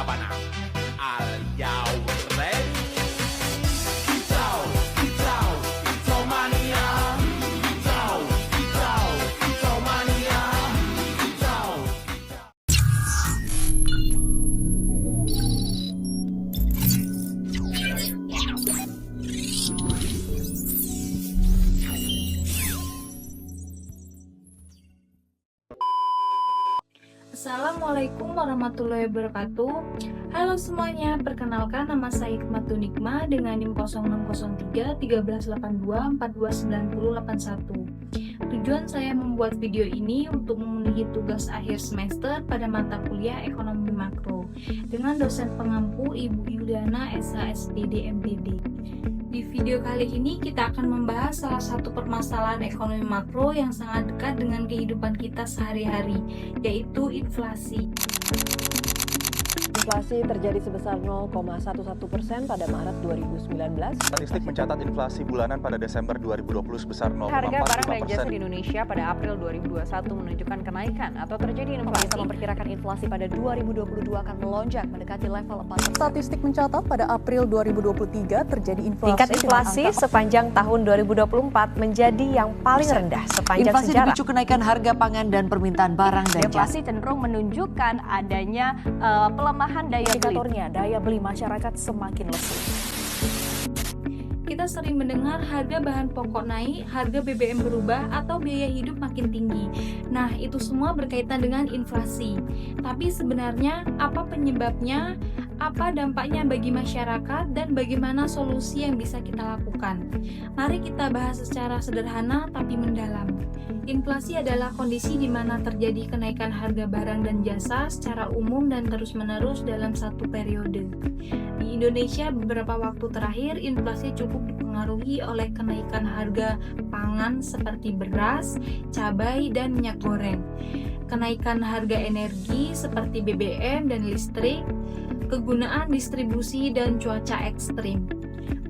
Kenapa nak? Are you ready? Kicau mania. Kicau mania. Assalamualaikum warahmatullahi wabarakatuh. Halo semuanya, perkenalkan nama saya Hikmatul Nikmah dengan NIM 0603 1382 429081. Tujuan saya membuat video ini untuk memenuhi tugas akhir semester pada mata kuliah Ekonomi Makro dengan dosen pengampu Ibu Yuliana SHSPD MPD. Di video kali ini kita akan membahas salah satu permasalahan ekonomi makro yang sangat dekat dengan kehidupan kita sehari-hari, yaitu inflasi. Inflasi terjadi sebesar 0,11% pada Maret 2019. Statistik mencatat inflasi bulanan pada Desember 2020 sebesar 0,45%. Harga barang dan jasa di Indonesia pada April 2021 menunjukkan kenaikan atau terjadi inflasi. Pemerintah memperkirakan inflasi pada 2022 akan melonjak mendekati level 4%. Statistik mencatat pada April 2023 terjadi inflasi. Tingkat inflasi sepanjang tahun 2024 menjadi yang paling rendah sepanjang inflasi sejarah. dipicu kenaikan harga pangan dan permintaan barang dan jasa. Inflasi cenderung menunjukkan adanya pelemahan daya beli. Indikatornya daya beli masyarakat semakin lesu. Kita sering mendengar harga bahan pokok naik, harga BBM berubah, atau biaya hidup makin tinggi. Nah, itu semua berkaitan dengan inflasi. Tapi sebenarnya apa penyebabnya, apa dampaknya bagi masyarakat, dan bagaimana solusi yang bisa kita lakukan? Mari kita bahas secara sederhana tapi mendalam. Inflasi adalah kondisi di mana terjadi kenaikan harga barang dan jasa secara umum dan terus-menerus dalam satu periode. Di Indonesia beberapa waktu terakhir inflasi cukup dipengaruhi oleh kenaikan harga pangan seperti beras, cabai, dan minyak goreng. Kenaikan harga energi seperti BBM dan listrik, kegunaan distribusi dan cuaca ekstrim.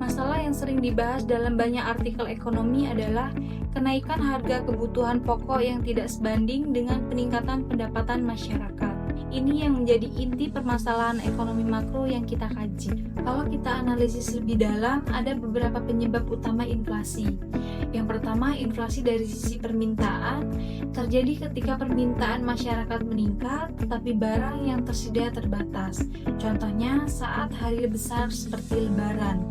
Masalah yang sering dibahas dalam banyak artikel ekonomi adalah kenaikan harga kebutuhan pokok yang tidak sebanding dengan peningkatan pendapatan masyarakat. Ini yang menjadi inti permasalahan ekonomi makro yang kita kaji. Kalau kita analisis lebih dalam, ada beberapa penyebab utama inflasi. Yang pertama, inflasi dari sisi permintaan terjadi ketika permintaan masyarakat meningkat, tetapi barang yang tersedia terbatas. Contohnya saat hari besar seperti Lebaran,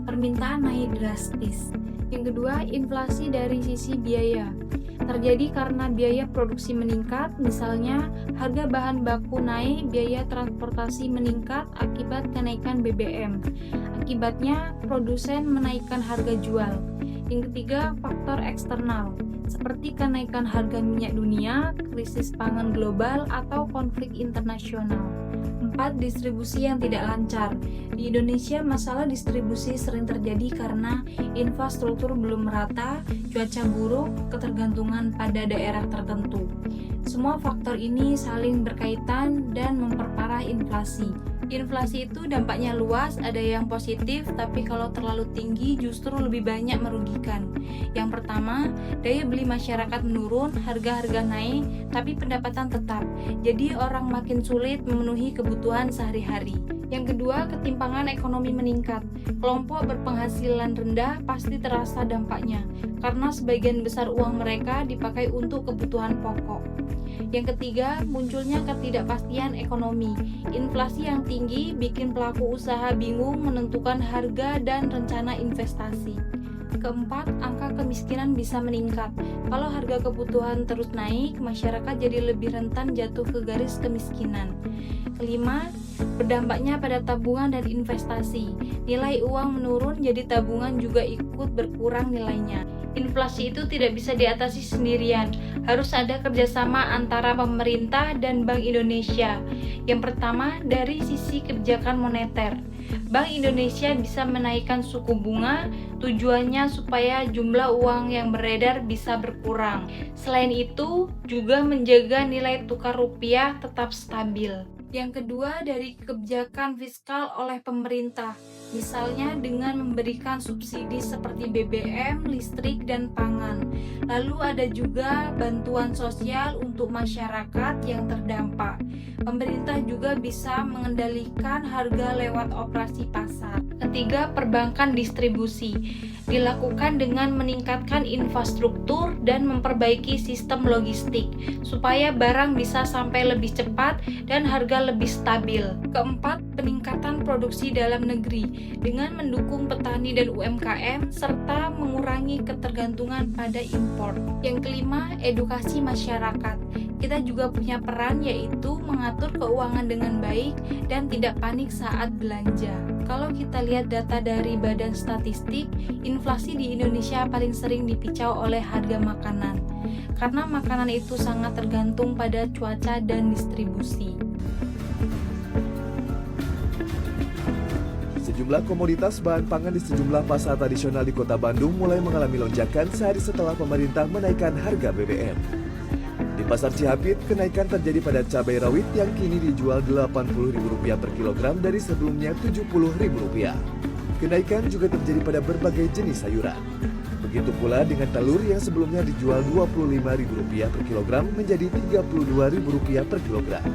permintaan naik drastis. Yang kedua, inflasi dari sisi biaya. Terjadi karena biaya produksi meningkat, misalnya harga bahan baku naik, biaya transportasi meningkat akibat kenaikan BBM. Akibatnya, produsen menaikkan harga jual. Yang ketiga, faktor eksternal, seperti kenaikan harga minyak dunia, krisis pangan global, atau konflik internasional. 4. Distribusi yang tidak lancar. Di Indonesia, masalah distribusi sering terjadi karena infrastruktur belum merata, cuaca buruk, ketergantungan pada daerah tertentu. Semua faktor ini saling berkaitan dan memperparah inflasi. Inflasi itu dampaknya luas, ada yang positif, tapi kalau terlalu tinggi justru lebih banyak merugikan. Yang pertama, daya beli masyarakat menurun, harga-harga naik, tapi pendapatan tetap. Jadi orang makin sulit memenuhi kebutuhan sehari-hari. Yang kedua, ketimpangan ekonomi meningkat. Kelompok berpenghasilan rendah pasti terasa dampaknya, karena sebagian besar uang mereka dipakai untuk kebutuhan pokok. Yang ketiga, munculnya ketidakpastian ekonomi. Inflasi yang tinggi bikin pelaku usaha bingung menentukan harga dan rencana investasi. Keempat, angka kemiskinan bisa meningkat. Kalau harga kebutuhan terus naik, masyarakat jadi lebih rentan jatuh ke garis kemiskinan. Kelima, berdampaknya pada tabungan dan investasi. Nilai uang menurun, jadi tabungan juga ikut berkurang nilainya. Inflasi itu tidak bisa diatasi sendirian, harus ada kerjasama antara pemerintah dan Bank Indonesia. Yang pertama, dari sisi kebijakan moneter. Bank Indonesia bisa menaikkan suku bunga, tujuannya supaya jumlah uang yang beredar bisa berkurang. Selain itu, juga menjaga nilai tukar rupiah tetap stabil. Yang kedua, dari kebijakan fiskal oleh pemerintah. Misalnya dengan memberikan subsidi seperti BBM, listrik, dan pangan. Lalu ada juga bantuan sosial untuk masyarakat yang terdampak. Pemerintah juga bisa mengendalikan harga lewat operasi pasar. Ketiga, perbankan distribusi. Dilakukan dengan meningkatkan infrastruktur dan memperbaiki sistem logistik supaya barang bisa sampai lebih cepat dan harga lebih stabil. Keempat, peningkatan produksi dalam negeri dengan mendukung petani dan UMKM serta mengurangi ketergantungan pada impor. Yang kelima, edukasi masyarakat. Kita juga punya peran, yaitu mengatur keuangan dengan baik dan tidak panik saat belanja. Kalau kita lihat data dari Badan Statistik, inflasi di Indonesia paling sering dipicau oleh harga makanan. Karena makanan itu sangat tergantung pada cuaca dan distribusi. Sejumlah komoditas bahan pangan di sejumlah pasar tradisional di Kota Bandung mulai mengalami lonjakan sehari setelah pemerintah menaikkan harga BBM. Di Pasar Cihapit, kenaikan terjadi pada cabai rawit yang kini dijual Rp80.000 per kilogram dari sebelumnya Rp70.000. Kenaikan juga terjadi pada berbagai jenis sayuran. Begitu pula dengan telur yang sebelumnya dijual Rp25.000 per kilogram menjadi Rp32.000 per kilogram.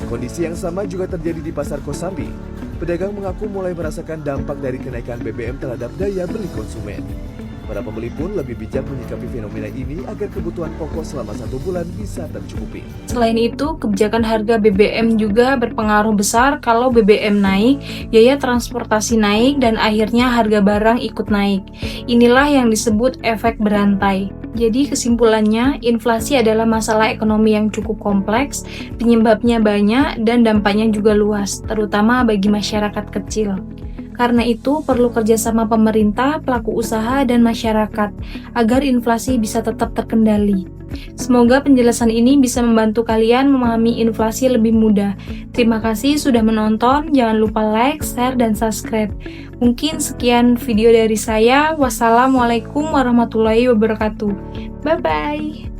Kondisi yang sama juga terjadi di Pasar Kosambi. Pedagang mengaku mulai merasakan dampak dari kenaikan BBM terhadap daya beli konsumen. Para pembeli pun lebih bijak menyikapi fenomena ini agar kebutuhan pokok selama 1 bulan bisa tercukupi. Selain itu, kebijakan harga BBM juga berpengaruh besar. Kalau BBM naik, biaya transportasi naik dan akhirnya harga barang ikut naik. Inilah yang disebut efek berantai. Jadi kesimpulannya, inflasi adalah masalah ekonomi yang cukup kompleks, penyebabnya banyak dan dampaknya juga luas, terutama bagi masyarakat kecil. Karena itu, perlu kerjasama pemerintah, pelaku usaha, dan masyarakat agar inflasi bisa tetap terkendali. Semoga penjelasan ini bisa membantu kalian memahami inflasi lebih mudah. Terima kasih sudah menonton, jangan lupa like, share, dan subscribe. Mungkin sekian video dari saya. Wassalamualaikum warahmatullahi wabarakatuh. Bye-bye.